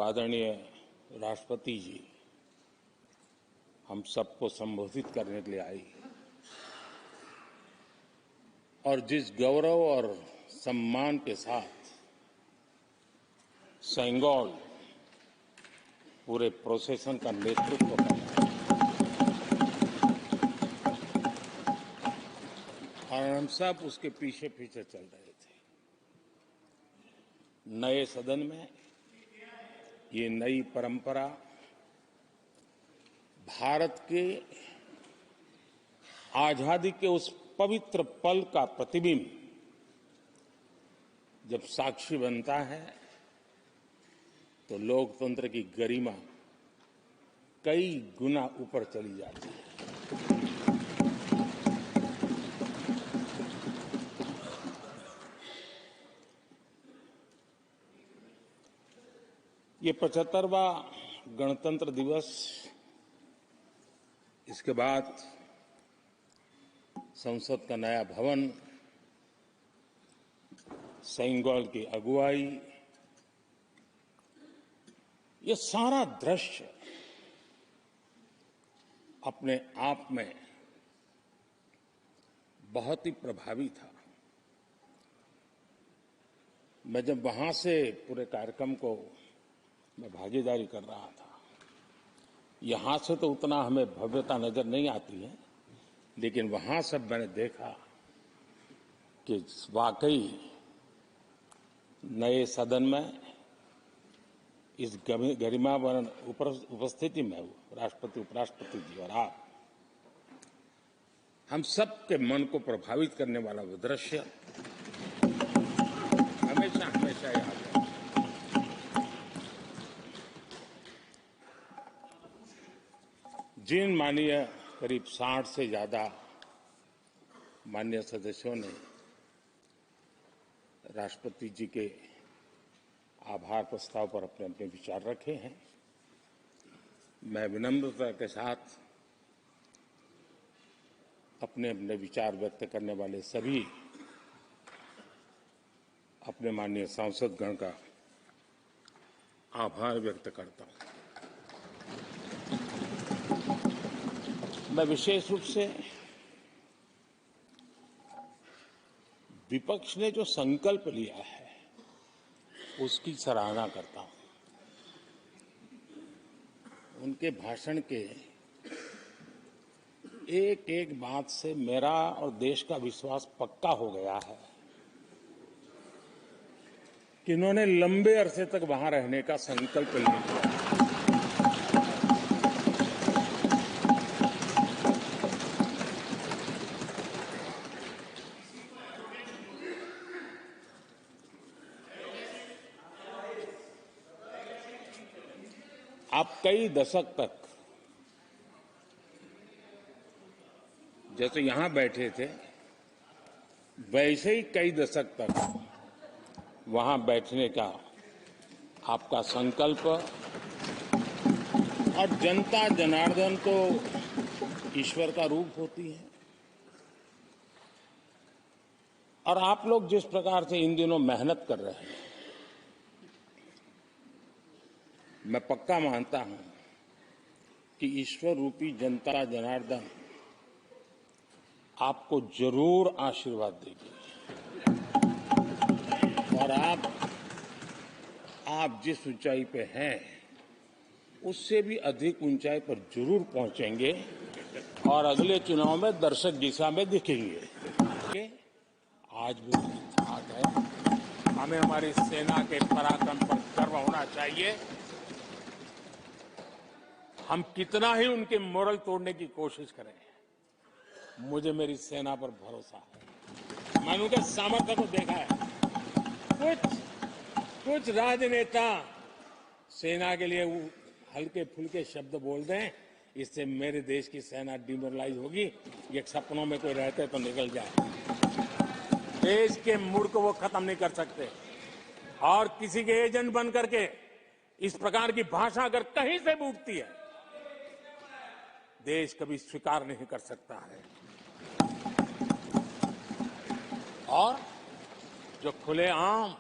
आदरणीय राष्ट्रपति जी हम सबको संबोधित करने के लिए आई और जिस गौरव और सम्मान के साथ सेंगोल पूरे प्रोसेशन का नेतृत्व कर रहा और हम सब उसके पीछे पीछे चल रहे थे। नए सदन में ये नई परंपरा भारत के आजादी के उस पवित्र पल का प्रतिबिंब जब साक्षी बनता है तो लोकतंत्र की गरिमा कई गुना ऊपर चली जाती है। ये 75वां गणतंत्र दिवस, इसके बाद संसद का नया भवन, सेंगोल की अगुवाई, ये सारा दृश्य अपने आप में बहुत ही प्रभावी था। मैं जब वहां से पूरे कार्यक्रम को मैं भागीदारी कर रहा था, यहां से तो उतना हमें भव्यता नजर नहीं आती है, लेकिन वहां से मैंने देखा कि वाकई नए सदन में इस गरिमापूर्ण उपस्थिति में राष्ट्रपति, उपराष्ट्रपति जी और आप, हम सबके मन को प्रभावित करने वाला वो दृश्य हमेशा हमेशा याद है। जिन माननीय करीब 60 से ज्यादा माननीय सदस्यों ने राष्ट्रपति जी के आभार प्रस्ताव पर अपने अपने विचार रखे हैं, मैं विनम्रता के साथ अपने अपने विचार व्यक्त करने वाले सभी अपने माननीय सांसदगण का आभार व्यक्त करता हूं। मैं विशेष रूप से विपक्ष ने जो संकल्प लिया है उसकी सराहना करता हूं। उनके भाषण के एक एक बात से मेरा और देश का विश्वास पक्का हो गया है कि इन्होंने लंबे अरसे तक वहां रहने का संकल्प लिया। आप कई दशक तक जैसे यहां बैठे थे, वैसे ही कई दशक तक वहां बैठने का आपका संकल्प, और जनता जनार्दन तो ईश्वर का रूप होती है, और आप लोग जिस प्रकार से इन दिनों मेहनत कर रहे हैं, मैं पक्का मानता हूं कि ईश्वर रूपी जनता जनार्दन आपको जरूर आशीर्वाद देगी और आप जिस ऊंचाई पे हैं उससे भी अधिक ऊंचाई पर जरूर पहुंचेंगे और अगले चुनाव में दर्शक दिशा में दिखेंगे। आज भी बात है, हमें हमारी सेना के पराक्रम पर गर्व होना चाहिए। हम कितना ही उनके मोरल तोड़ने की कोशिश करें, मुझे मेरी सेना पर भरोसा है। मैंने उनके सामर्थ्य को देखा है। कुछ राजनेता सेना के लिए हल्के फुल्के शब्द बोल दें, इससे मेरे देश की सेना डिमोरलाइज होगी। ये सपनों में कोई रहते तो निकल जाए। देश के मूड को वो खत्म नहीं कर सकते, और किसी के एजेंट बन करके इस प्रकार की भाषा अगर कहीं से भी उठती है, देश कभी स्वीकार नहीं कर सकता है। और जो खुलेआम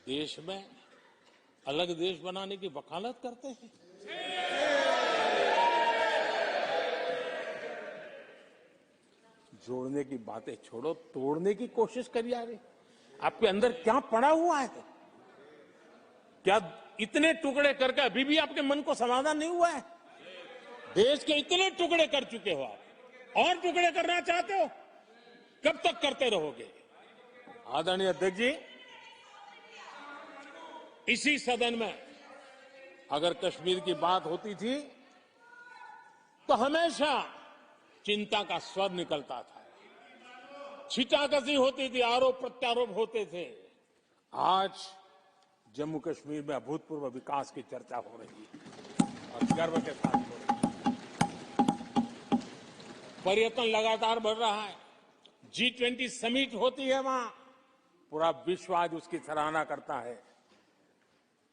देश में अलग देश बनाने की वकालत करते हैं। जोड़ने की बातें छोड़ो, तोड़ने की कोशिश करिए। यार, आपके अंदर क्या पड़ा हुआ है? क्या इतने टुकड़े करके अभी भी आपके मन को समाधान नहीं हुआ है? देश के इतने टुकड़े कर चुके हो आप, और टुकड़े करना चाहते हो? कब तक करते रहोगे? आदरणीय अध्यक्ष जी, इसी सदन में अगर कश्मीर की बात होती थी तो हमेशा चिंता का स्वर निकलता था, छिटाकशी होती थी, आरोप प्रत्यारोप होते थे। आज जम्मू कश्मीर में अभूतपूर्व विकास की चर्चा हो रही है और गर्व के साथ हो रही है। पर्यटन लगातार बढ़ रहा है। G20 समिट होती है वहां, पूरा विश्व आज उसकी सराहना करता है।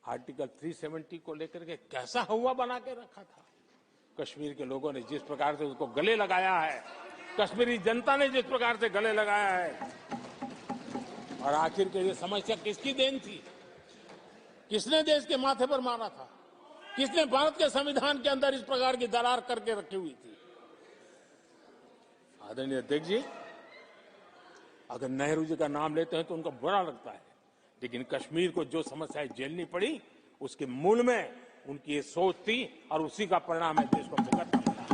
आर्टिकल 370 को लेकर के कैसा हवा बना के रखा था। कश्मीर के लोगों ने जिस प्रकार से उसको गले लगाया है, कश्मीरी जनता ने जिस प्रकार से गले लगाया है, और आखिर के ये समस्या किसकी देन थी? किसने देश के माथे पर मारा था? किसने भारत के संविधान के अंदर इस प्रकार की दरार करके रखी हुई थी? आदरणीय अध्यक्ष जी, अगर नेहरू जी का नाम लेते हैं तो उनको बुरा लगता है, लेकिन कश्मीर को जो समस्याएं झेलनी पड़ी उसके मूल में उनकी ये सोच थी और उसी का परिणाम है देश को भुगतना पड़ा।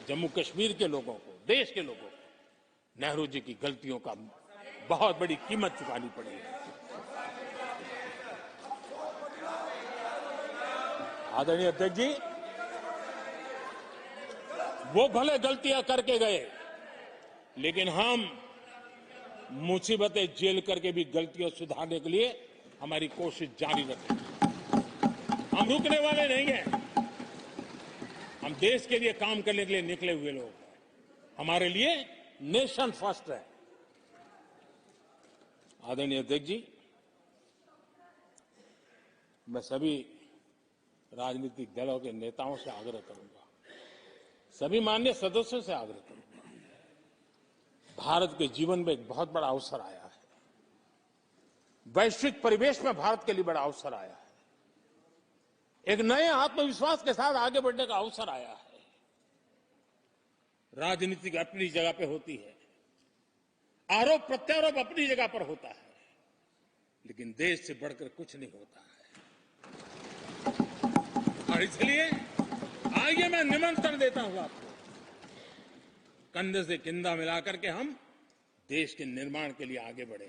जम्मू कश्मीर के लोगों को, देश के लोगों को नेहरू जी की गलतियों का बहुत बड़ी कीमत चुकानी पड़ी है। आदरणीय अध्यक्ष जी, वो भले गलतियां करके गए, लेकिन हम मुसीबतें झेल करके भी गलतियां सुधारने के लिए हमारी कोशिश जारी रखेंगे। हम रुकने वाले नहीं हैं। हम देश के लिए काम करने के लिए निकले हुए लोग हैं। हमारे लिए नेशन फर्स्ट है। आदरणीय अध्यक्ष जी, मैं सभी राजनीतिक दलों के नेताओं से आग्रह करूंगा, सभी माननीय सदस्यों से आग्रह करूंगा, भारत के जीवन में एक बहुत बड़ा अवसर आया है। वैश्विक परिवेश में भारत के लिए बड़ा अवसर आया है। एक नए आत्मविश्वास के साथ आगे बढ़ने का अवसर आया है। राजनीति अपनी जगह पे होती है, आरोप प्रत्यारोप अपनी जगह पर होता है, लेकिन देश से बढ़कर कुछ नहीं होता है। और इसलिए आइए मैं निमंत्रण देता हूं आपको, कंधे से कंधा मिलाकर के हम देश के निर्माण के लिए आगे बढ़े।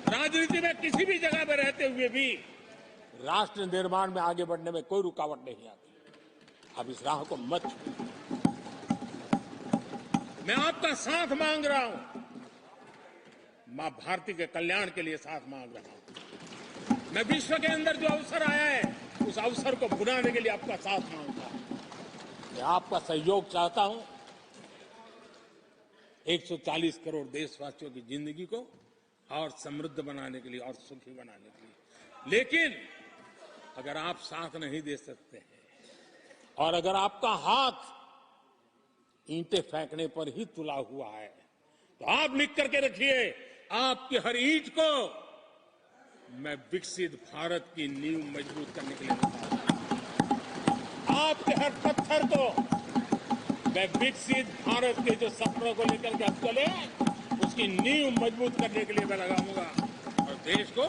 राजनीति में किसी भी जगह पर रहते हुए भी राष्ट्र निर्माण में आगे बढ़ने में कोई रुकावट नहीं आती। अब इस राह को मत छोड़िए। मैं आपका साथ मांग रहा हूं, मां भारती के कल्याण के लिए साथ मांग रहा हूं। मैं विश्व के अंदर जो अवसर आया है उस अवसर को बुलाने के लिए आपका साथ मांगता हूं। मैं आपका सहयोग चाहता हूं 140 करोड़ देशवासियों की जिंदगी को और समृद्ध बनाने के लिए और सुखी बनाने के लिए। लेकिन अगर आप साथ नहीं दे सकते हैं और अगर आपका हाथ ईंटें फेंकने पर ही तुला हुआ है, तो आप लिख करके रखिए, आपकी हर ईंट को मैं विकसित भारत की नींव मजबूत करने के लिए लगाऊंगा। आपके हर पत्थर को मैं विकसित भारत के जो सपनों को लेकर के अब चले उसकी नींव मजबूत करने के लिए मैं लगाऊंगा और देश को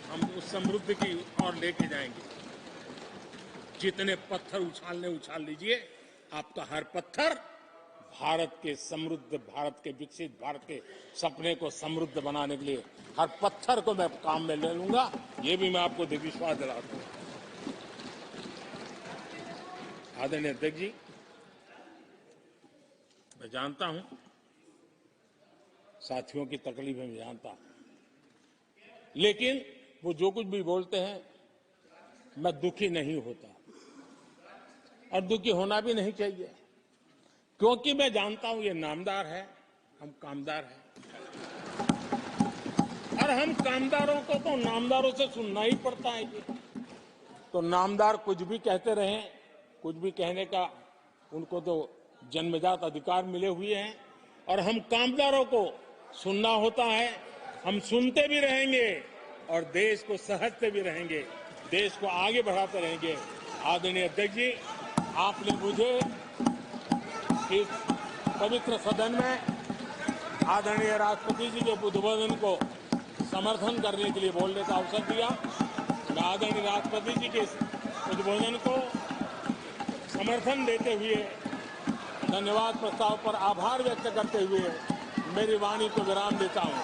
हम उस समृद्धि की ओर लेके जाएंगे। जितने पत्थर उछाल लीजिए, आपका हर पत्थर भारत के समृद्ध, भारत के विकसित भारत के सपने को समृद्ध बनाने के लिए हर पत्थर को मैं काम में ले लूंगा। ये भी मैं आपको विश्वास दिलाता हूं। आदरणीय अध्यक्ष जी, मैं जानता हूं साथियों की तकलीफें मैं जानता हूं, लेकिन वो जो कुछ भी बोलते हैं मैं दुखी नहीं होता और दुखी होना भी नहीं चाहिए, क्योंकि मैं जानता हूं ये नामदार है, हम कामदार हैं और हम कामदारों को तो नामदारों से सुनना ही पड़ता है। ये तो नामदार कुछ भी कहते रहें, कुछ भी कहने का उनको तो जन्मजात अधिकार मिले हुए हैं और हम कामदारों को सुनना होता है, हम सुनते भी रहेंगे और देश को सहजते भी रहेंगे, देश को आगे बढ़ाते रहेंगे। आदरणीय अध्यक्ष जी, आपने मुझे इस पवित्र सदन में आदरणीय राष्ट्रपति जी के उद्बोधन को समर्थन करने के लिए बोलने का अवसर दिया। मैं आदरणीय राष्ट्रपति जी के उद्बोधन को समर्थन देते हुए, धन्यवाद प्रस्ताव पर आभार व्यक्त करते हुए मेरी वाणी को विराम देता हूं।